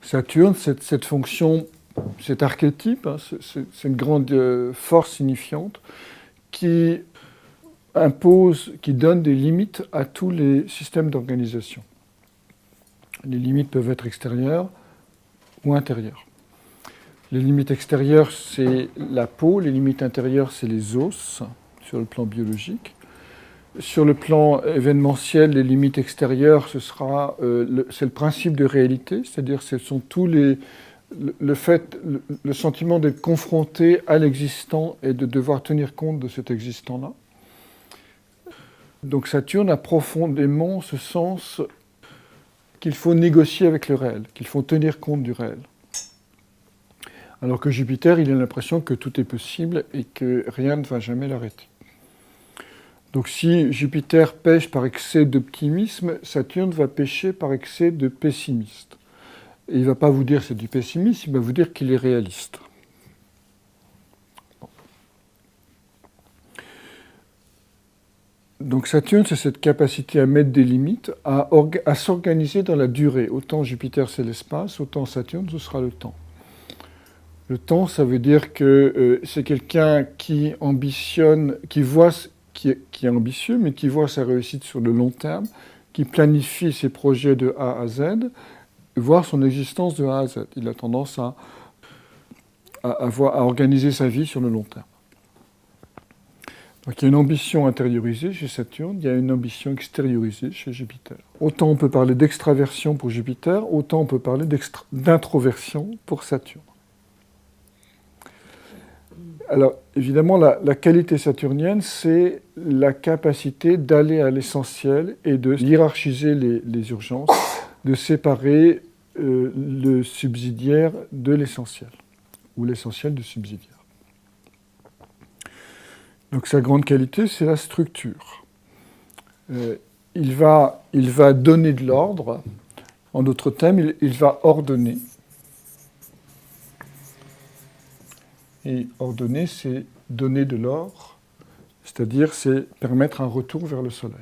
Saturne, cette fonction, cet archétype, hein, c'est une grande force signifiante qui impose, qui donne des limites à tous les systèmes d'organisation. Les limites peuvent être extérieures ou intérieures. Les limites extérieures, c'est la peau, les limites intérieures, c'est les os, sur le plan biologique. Sur le plan événementiel, les limites extérieures, c'est le principe de réalité, c'est-à-dire ce sont tous le sentiment d'être confronté à l'existant et de devoir tenir compte de cet existant-là. Donc Saturne a profondément ce sens qu'il faut négocier avec le réel, qu'il faut tenir compte du réel. Alors que Jupiter, il a l'impression que tout est possible et que rien ne va jamais l'arrêter. Donc si Jupiter pêche par excès d'optimisme, Saturne va pêcher par excès de pessimisme. Et il ne va pas vous dire que c'est du pessimisme, il va vous dire qu'il est réaliste. Donc Saturne, c'est cette capacité à mettre des limites, à s'organiser dans la durée. Autant Jupiter, c'est l'espace, autant Saturne, ce sera le temps. Le temps, ça veut dire que c'est quelqu'un qui ambitionne, qui est ambitieux, mais qui voit sa réussite sur le long terme, qui planifie ses projets de A à Z, voir son existence de A à Z. Il a tendance à organiser sa vie sur le long terme. Donc il y a une ambition intériorisée chez Saturne, il y a une ambition extériorisée chez Jupiter. Autant on peut parler d'extraversion pour Jupiter, autant on peut parler d'introversion pour Saturne. Alors, évidemment, la qualité saturnienne, c'est la capacité d'aller à l'essentiel et de hiérarchiser les urgences, de séparer le subsidiaire de l'essentiel, ou l'essentiel du subsidiaire. Donc, sa grande qualité, c'est la structure. Il va donner de l'ordre. En d'autres termes, il va ordonner. Et ordonner, c'est donner de l'ordre, c'est-à-dire c'est permettre un retour vers le soleil.